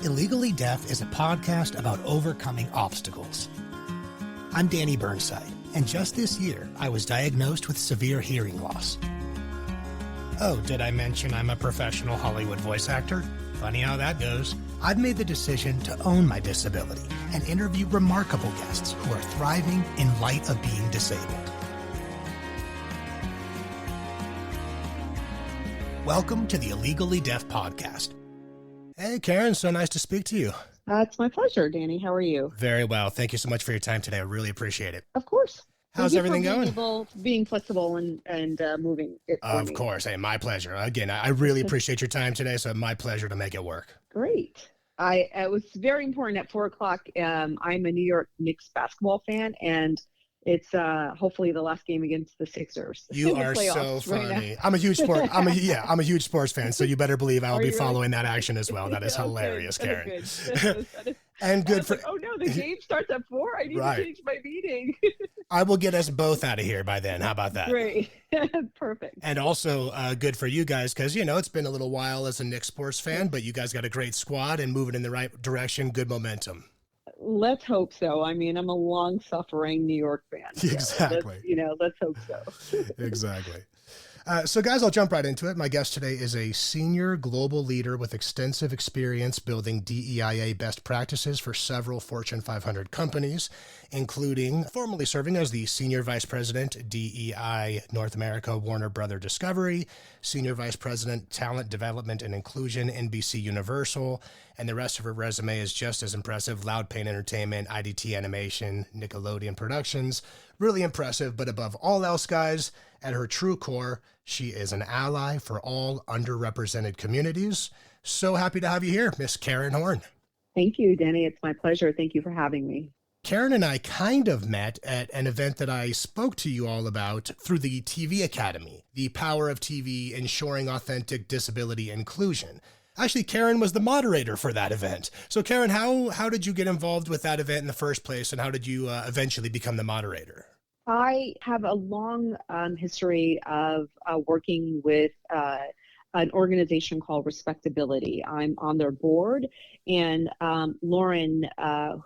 Illegally Deaf is a podcast about overcoming obstacles. I'm Danny Burnside, and just this year, I was diagnosed with severe hearing loss. Oh, did I mention I'm a professional Hollywood voice actor? Funny how that goes. I've made the decision to own my disability and interview remarkable guests who are thriving in light of being disabled. Welcome to the Illegally Deaf podcast. Hey, Karen, so nice to speak to you. It's my pleasure, Danny. How are you? Very well. Thank you so much for your time today. I really appreciate it. Of course. How's everything going? Being flexible and moving it for Of course. Hey, my pleasure. Again, I really appreciate your time today, so my pleasure to make it work. Great. It was very important at 4 o'clock. I'm a New York Knicks basketball fan, and it's hopefully the last game against the Sixers. You are so funny. I'm a huge sports fan, so you better believe I will be following that action as well. That is hilarious, Karen. And good for. Oh no, the game starts at 4. I need to change my meeting. I will get us both out of here by then. How about that? Great, perfect. And also good for you guys because it's been a little while as a Knicks sports fan, but you guys got a great squad and moving in the right direction. Good momentum. Let's hope so. I mean, I'm a long-suffering New York fan. Exactly. Let's hope so. Exactly. So guys, I'll jump right into it. My guest today is a senior global leader with extensive experience building DEIA best practices for several Fortune 500 companies, including formerly serving as the Senior Vice President, DEI North America, Warner Brother Discovery, Senior Vice President, Talent Development and Inclusion, NBC Universal, and the rest of her resume is just as impressive. Loud Pain Entertainment, IDT Animation, Nickelodeon Productions. Really impressive, but above all else, guys, at her true core, she is an ally for all underrepresented communities. So happy to have you here, Miss Karen Horne. Thank you, Danny. It's my pleasure. Thank you for having me. Karen and I kind of met at an event that I spoke to you all about through the TV Academy, the power of TV ensuring authentic disability inclusion. Actually, Karen was the moderator for that event. So Karen, how did you get involved with that event in the first place, and how did you eventually become the moderator? I have a long history of working with an organization called Respectability. I'm on their board, and Lauren,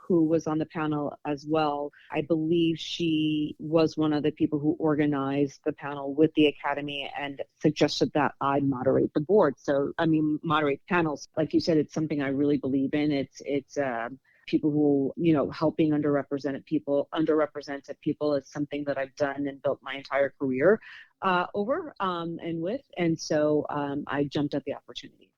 who was on the panel as well, I believe she was one of the people who organized the panel with the Academy and suggested that I moderate the board. So, moderate panels. Like you said, it's something I really believe in. It's people who, helping underrepresented people is something that I've done and built my entire career over and with. And so I jumped at the opportunity.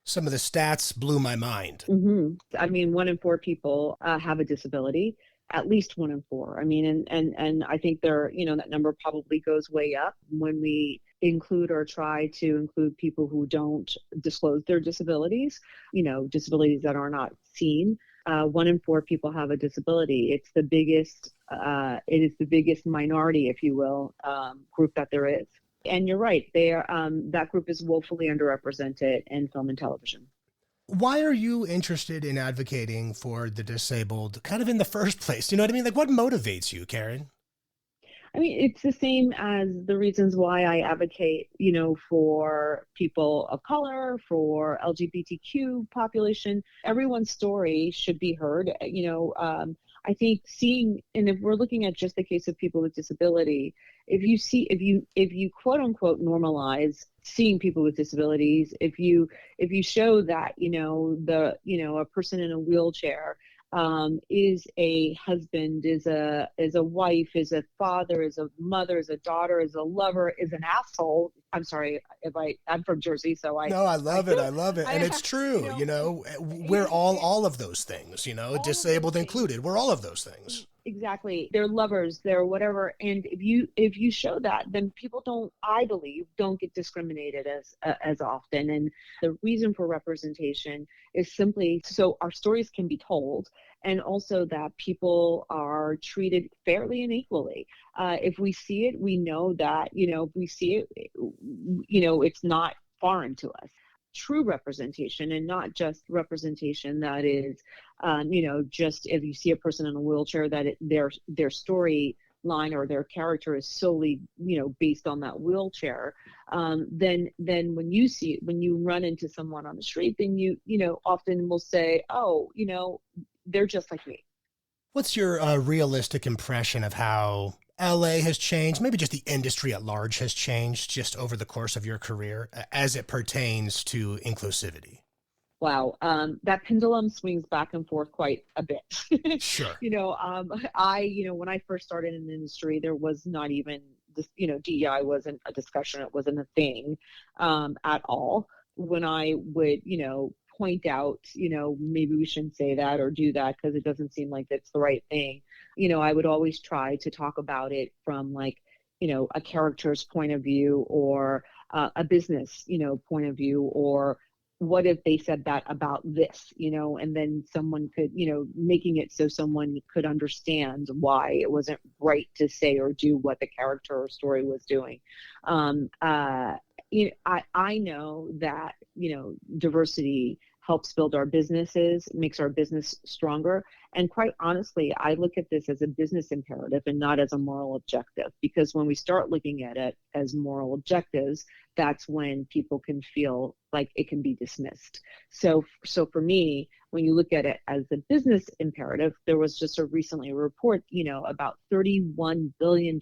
Some of the stats blew my mind. Mm-hmm. 1 in 4 people have a disability, at least 1 in 4. And I think that number probably goes way up when we include or try to include people who don't disclose their disabilities, disabilities that are not seen. 1 in 4 people have a disability. It's the biggest, it is the biggest minority, if you will, group that there is. And you're right, that group is woefully underrepresented in film and television. Why are you interested in advocating for the disabled kind of in the first place? You know what I mean? Like, what motivates you, Karen? It's the same as the reasons why I advocate, for people of color, for LGBTQ population. Everyone's story should be heard. I think and if we're looking at just the case of people with disability, if you quote unquote normalize seeing people with disabilities, if you show that, a person in a wheelchair is a husband, is a wife, is a father, is a mother, is a daughter, is a lover, is an asshole. I'm sorry I'm from Jersey, so I love it. And it's true. We're all of those things, disabled included. We're all of those things. Exactly. They're lovers, they're whatever. And if you show that, then people I believe, don't get discriminated as often. And the reason for representation is simply so our stories can be told, and also that people are treated fairly and equally. If we see it, we know that, if we see it, it's not foreign to us. True representation, and not just representation that is, just if you see a person in a wheelchair, that their story line or their character is solely, based on that wheelchair, then when you run into someone on the street, then you often will say, oh, they're just like me. What's your realistic impression of how LA has changed, maybe just the industry at large has changed just over the course of your career as it pertains to inclusivity? Wow, that pendulum swings back and forth quite a bit. Sure. When I first started in the industry, there was not even this, DEI wasn't a discussion. It wasn't a thing at all. When I would, point out, maybe we shouldn't say that or do that because it doesn't seem like that's the right thing. I would always try to talk about it from like, a character's point of view or a business, point of view, or what if they said that about this, and then someone could, making it so someone could understand why it wasn't right to say or do what the character or story was doing. I know that, diversity helps build our businesses, makes our business stronger. And quite honestly, I look at this as a business imperative and not as a moral objective, because when we start looking at it as moral objectives, that's when people can feel like it can be dismissed. So for me, when you look at it as a business imperative, there was just recently a report, about $31 billion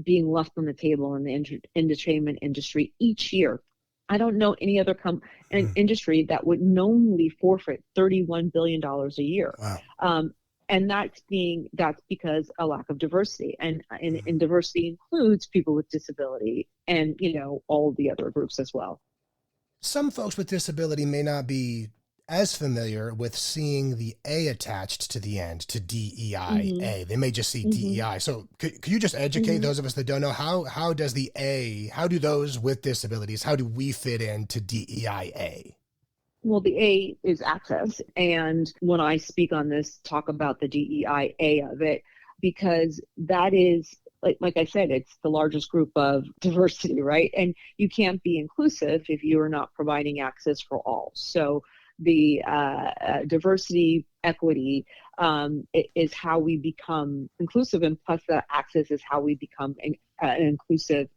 being left on the table in the entertainment industry each year. I don't know any other industry that would knowingly forfeit $31 billion a year. Wow. And that's because a lack of diversity, and diversity includes people with disability and, all the other groups as well. Some folks with disability may not be as familiar with seeing the A attached to the end, to DEIA. Mm-hmm. They may just see Mm-hmm. DEI. So could you just educate those of us that don't know how does the A, how do those with disabilities, how do we fit into DEIA? Well, the A is access. And when I speak on this, talk about the DEIA of it, because that is, like I said, it's the largest group of diversity, right? And you can't be inclusive if you are not providing access for all. So the diversity, equity is how we become inclusive, and plus the access is how we become an inclusive,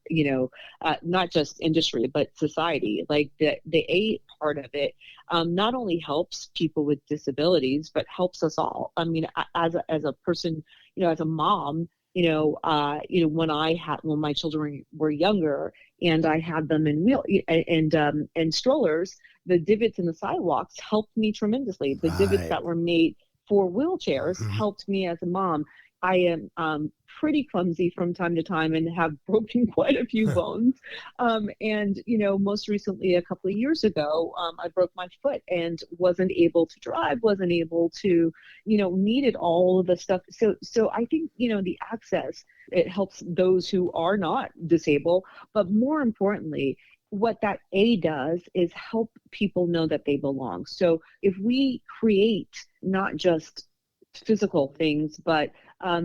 not just industry, but society. Like the A part of it not only helps people with disabilities, but helps us all. I mean, as a person, as a mom, when my children were younger and I had them in and strollers, the divots in the sidewalks helped me tremendously. The divots that were made for wheelchairs helped me as a mom. I am pretty clumsy from time to time and have broken quite a few bones. And, most recently, a couple of years ago, I broke my foot and wasn't able to drive, wasn't able to, needed all of the stuff. So I think, the access, it helps those who are not disabled, but more importantly, what that A does is help people know that they belong. So if we create not just physical things, but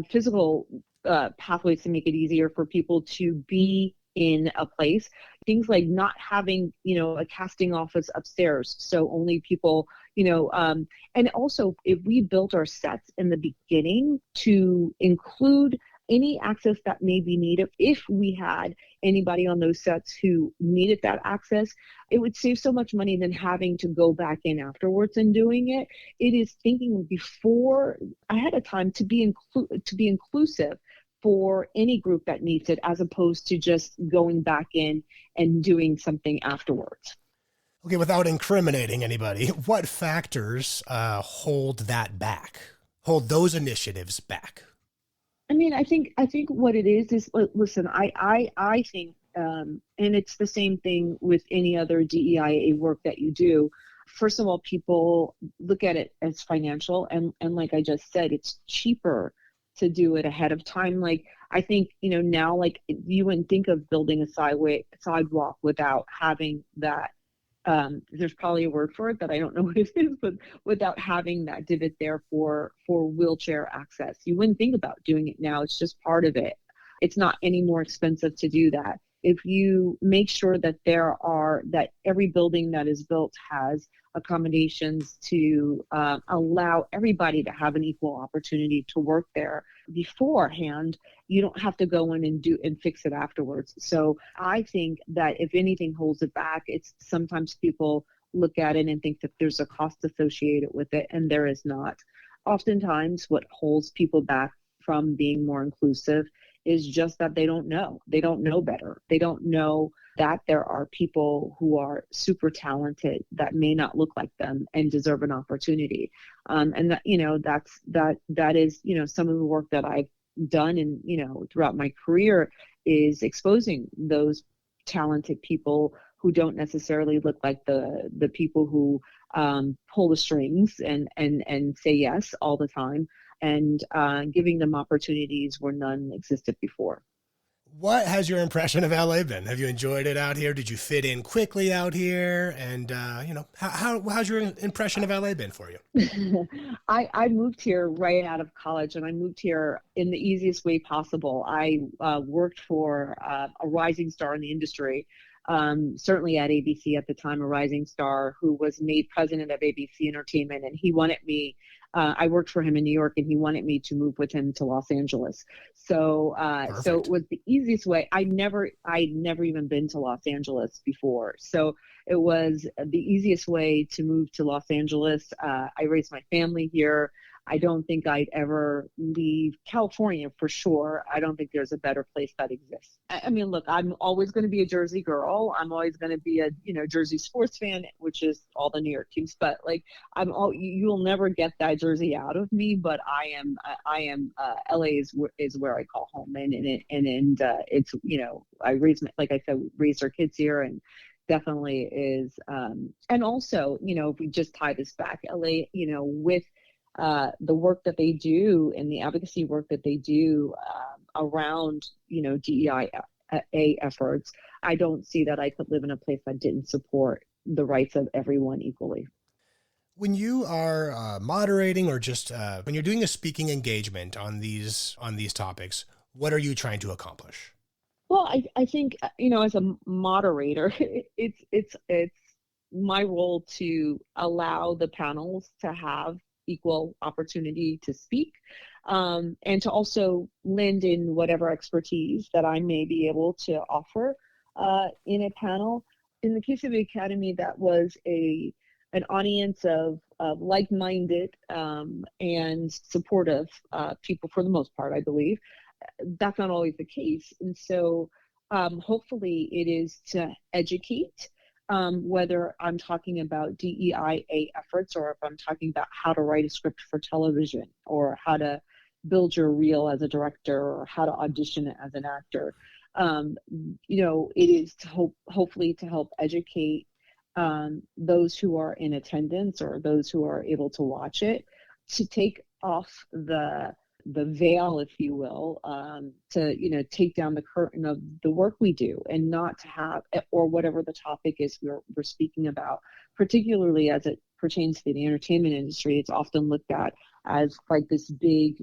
physical pathways to make it easier for people to be in a place, things like not having, a casting office upstairs. So only people, and also if we built our sets in the beginning to include any access that may be needed, if we had anybody on those sets who needed that access, it would save so much money than having to go back in afterwards and doing it. It is thinking before ahead of time to be inclusive for any group that needs it, as opposed to just going back in and doing something afterwards. Okay, without incriminating anybody, what factors hold that back? Hold those initiatives back? I mean, I think what it is listen, I think, and it's the same thing with any other DEIA work that you do. First of all, people look at it as financial, and like I just said, it's cheaper to do it ahead of time. Like I think, now, like you wouldn't think of building a sidewalk without having that. There's probably a word for it that I don't know what it is, but without having that divot there for wheelchair access, you wouldn't think about doing it now. It's just part of it. It's not any more expensive to do that. if you make sure that that every building that is built has accommodations to allow everybody to have an equal opportunity to work there beforehand, you don't have to go in and fix it afterwards. So I think that if anything holds it back, it's sometimes people look at it and think that there's a cost associated with it, and there is not. Oftentimes, what holds people back from being more inclusive is just that they don't know. They don't know better. They don't know that there are people who are super talented that may not look like them and deserve an opportunity. And that, that is, some of the work that I've done and, throughout my career is exposing those talented people who don't necessarily look like the people who pull the strings and say yes all the time, and giving them opportunities where none existed before. What has your impression of LA been? Have you enjoyed it out here? Did you fit in quickly out here? And, how's your impression of LA been for you? I moved here right out of college, and I moved here in the easiest way possible. I worked for a rising star in the industry, certainly at ABC at the time, a rising star who was made president of ABC Entertainment, and he wanted me. I worked for him in New York, and he wanted me to move with him to Los Angeles. So it was the easiest way. I'd never even been to Los Angeles before. So it was the easiest way to move to Los Angeles. I raised my family here. I don't think I'd ever leave California for sure. I don't think there's a better place that exists. I mean, look, I'm always going to be a Jersey girl. I'm always going to be a, Jersey sports fan, which is all the New York teams. But like, you'll never get that Jersey out of me. But I am. LA is where I call home, and it's I raised our kids here, and definitely is. And also, if we just tie this back, LA, with the work that they do and the advocacy work that they do around, DEIA efforts, I don't see that I could live in a place that didn't support the rights of everyone equally. When you are moderating or just when you're doing a speaking engagement on these topics, what are you trying to accomplish? Well, I think, as a moderator, it's my role to allow the panels to have equal opportunity to speak, and to also lend in whatever expertise that I may be able to offer in a panel. In the case of the Academy, that was an audience of like-minded and supportive people for the most part, I believe. That's not always the case. And so hopefully it is to educate, whether I'm talking about DEIA efforts or if I'm talking about how to write a script for television or how to build your reel as a director or how to audition as an actor. It is to hopefully to help educate those who are in attendance or those who are able to watch it, to take off the veil, if you will, to take down the curtain of the work we do, and not to have, or whatever the topic is we're speaking about, particularly as it pertains to the entertainment industry. It's often looked at as like this big,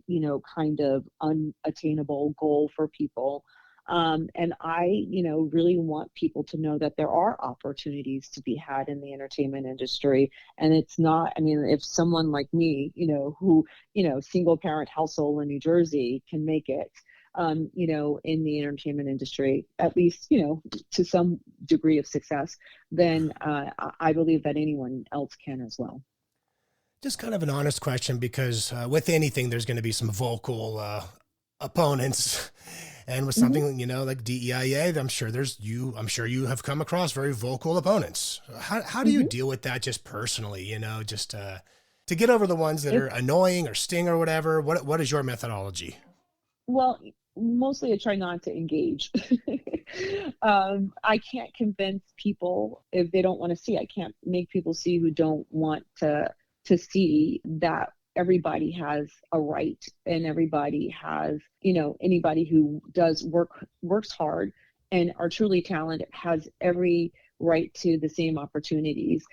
kind of unattainable goal for people. And I, really want people to know that there are opportunities to be had in the entertainment industry. And it's not, if someone like me, who, single parent household in New Jersey can make it, in the entertainment industry, at least, to some degree of success, then I believe that anyone else can as well. Just kind of an honest question, because with anything, there's going to be some vocal opponents. And with something, like DEIA, I'm sure you have come across very vocal opponents. How do you deal with that just personally, just to get over the ones that are annoying or sting or whatever? What is your methodology? Well, mostly I try not to engage. I can't convince people if they don't want to see. I can't make people see who don't want to see that everybody has a right, and everybody has, anybody who works hard and are truly talented has every right to the same opportunities.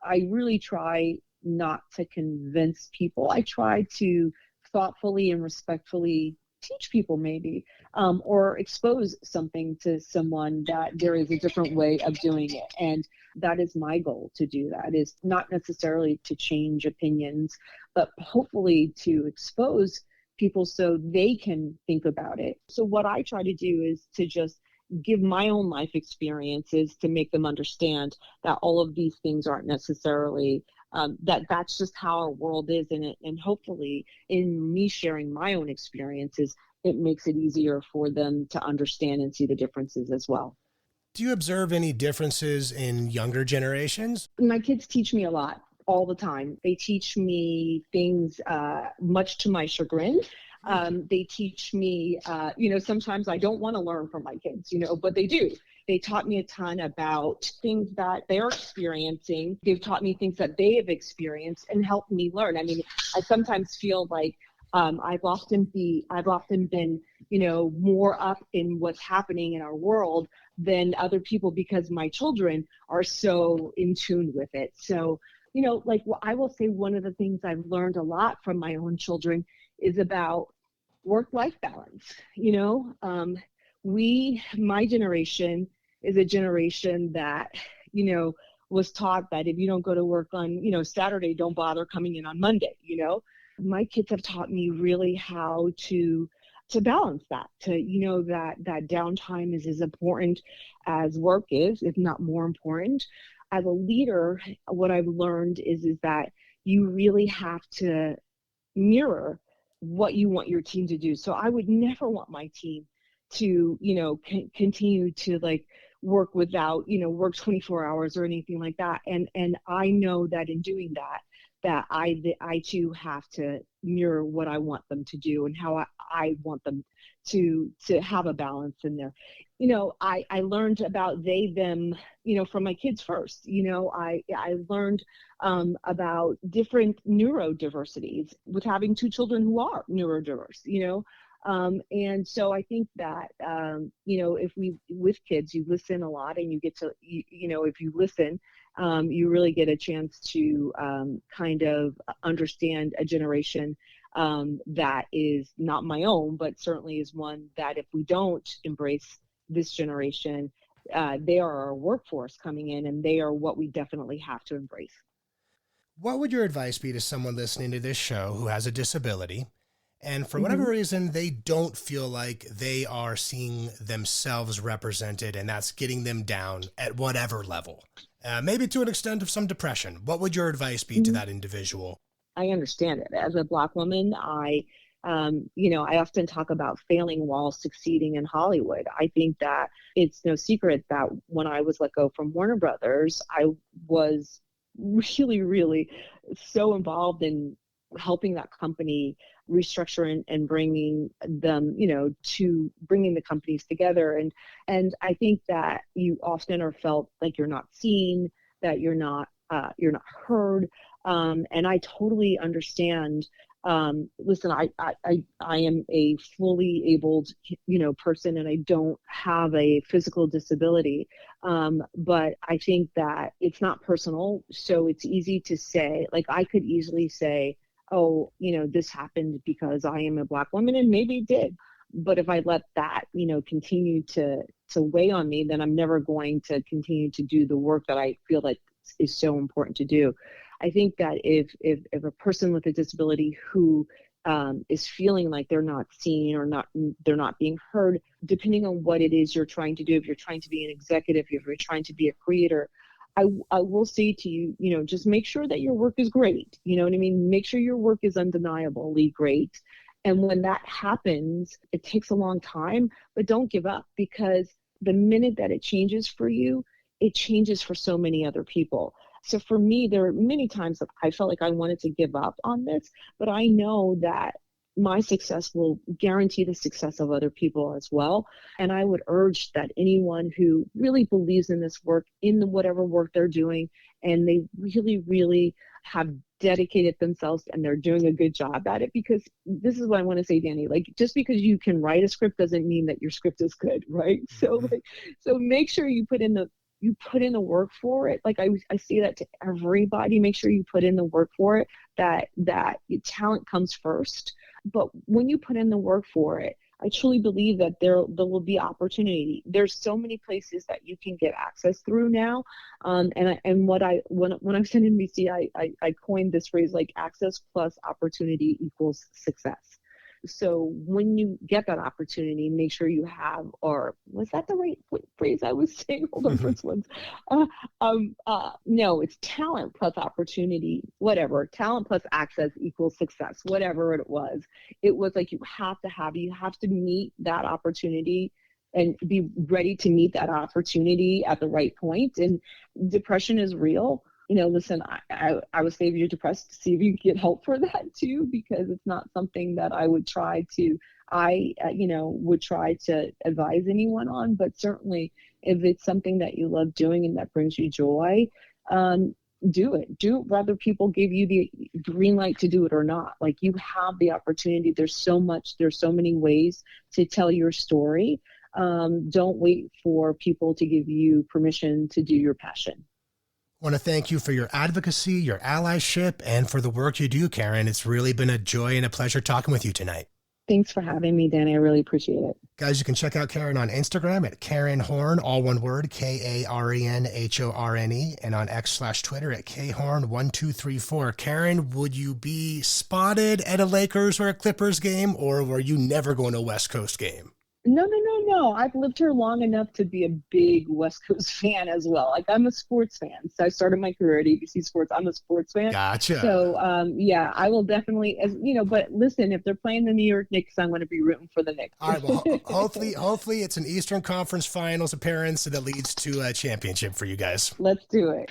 I really try not to convince people. I try to thoughtfully and respectfully teach people maybe, or expose something to someone that there is a different way of doing it. And that is my goal, to do that, is not necessarily to change opinions, but hopefully to expose people so they can think about it. So what I try to do is to just give my own life experiences to make them understand that all of these things aren't necessarily that's just how our world is in it. And hopefully in me sharing my own experiences, it makes it easier for them to understand and see the differences as well. Do you observe any differences in younger generations? My kids teach me a lot all the time. They teach me things much to my chagrin. They teach me, sometimes I don't want to learn from my kids, but they do. They taught me a ton about things that they're experiencing. They've taught me things that they have experienced and helped me learn. I mean, I sometimes feel like I've often been, more up in what's happening in our world than other people because my children are so in tune with it. So, I will say one of the things I've learned a lot from my own children is about work-life balance. My generation is a generation that, was taught that if you don't go to work on, Saturday, don't bother coming in on Monday. My kids have taught me really how to balance that, that downtime is as important as work is, if not more important. As a leader, what I've learned is that you really have to mirror what you want your team to do. So I would never want my team to, continue to work without, work 24 hours or anything like that. And I know that in doing that I too have to mirror what I want them to do and how I want them to have a balance in there. I learned about they, them, from my kids first. I learned about different neurodiversities with having two children who are neurodiverse, and so I think that, if with kids, you listen a lot and you get to, if you listen, you really get a chance to kind of understand a generation that is not my own, but certainly is one that if we don't embrace this generation, they are our workforce coming in, and they are what we definitely have to embrace. What would your advice be to someone listening to this show who has a disability, and for whatever Mm-hmm. reason, they don't feel like they are seeing themselves represented, and that's getting them down at whatever level, maybe to an extent of some depression? What would your advice be to Mm-hmm. that individual? I understand it. As a Black woman, I often talk about failing while succeeding in Hollywood. I think that it's no secret that when I was let go from Warner Brothers, I was really, really so involved in helping that company restructure and bringing them, to bringing the companies together. And I think that you often are felt like you're not seen, that you're not heard. And I totally understand. Listen, I am a fully abled, person, and I don't have a physical disability. But I think that it's not personal. So it's easy to say, I could easily say, oh, this happened because I am a Black woman, and maybe it did. But if I let that, continue to weigh on me, then I'm never going to continue to do the work that I feel like is so important to do. I think that if a person with a disability who is feeling like they're not seen or they're not being heard, depending on what it is you're trying to do, if you're trying to be an executive, if you're trying to be a creator, I will say to you, just make sure that your work is great. You know what I mean? Make sure your work is undeniably great. And when that happens, it takes a long time, but don't give up, because the minute that it changes for you, it changes for so many other people. So for me, there are many times that I felt like I wanted to give up on this, but I know that my success will guarantee the success of other people as well. And I would urge that anyone who really believes in this work, in whatever work they're doing, and they really, really have dedicated themselves and they're doing a good job at it, because this is what I want to say, Danny, just because you can write a script doesn't mean that your script is good, right? Mm-hmm. So make sure you put in you put in the work for it. Like I say that to everybody, make sure you put in the work for it, that talent comes first. But when you put in the work for it, I truly believe that there will be opportunity. There's so many places that you can get access through now. When I was in NBC, I coined this phrase, like access plus opportunity equals success. So when you get that opportunity, make sure you have, or was that the right phrase I was saying? Hold on, first ones. No, it's talent plus opportunity, whatever. Talent plus access equals success, whatever it was. It was like you have to meet that opportunity and be ready to meet that opportunity at the right point. And depression is real. Listen, I would say if you're depressed, see if you can get help for that too, because it's not something that I would try to advise anyone on. But certainly if it's something that you love doing and that brings you joy, do it. Whether people give you the green light to do it or not. Like, you have the opportunity. There's so many ways to tell your story. Don't wait for people to give you permission to do your passion. I want to thank you for your advocacy, your allyship, and for the work you do, Karen. It's really been a joy and a pleasure talking with you tonight. Thanks for having me, Danny. I really appreciate it. Guys, you can check out Karen on Instagram at Karen Horne, all one word, KarenHorne, and on X/Twitter at KHorne1234. Karen, would you be spotted at a Lakers or a Clippers game, or were you never going to a West Coast game? No. I've lived here long enough to be a big West Coast fan as well. Like, I'm a sports fan. So I started my career at ABC Sports. I'm a sports fan. Gotcha. So, I will definitely, but listen, if they're playing the New York Knicks, I'm going to be rooting for the Knicks. All right. Well, hopefully it's an Eastern Conference Finals appearance that leads to a championship for you guys. Let's do it.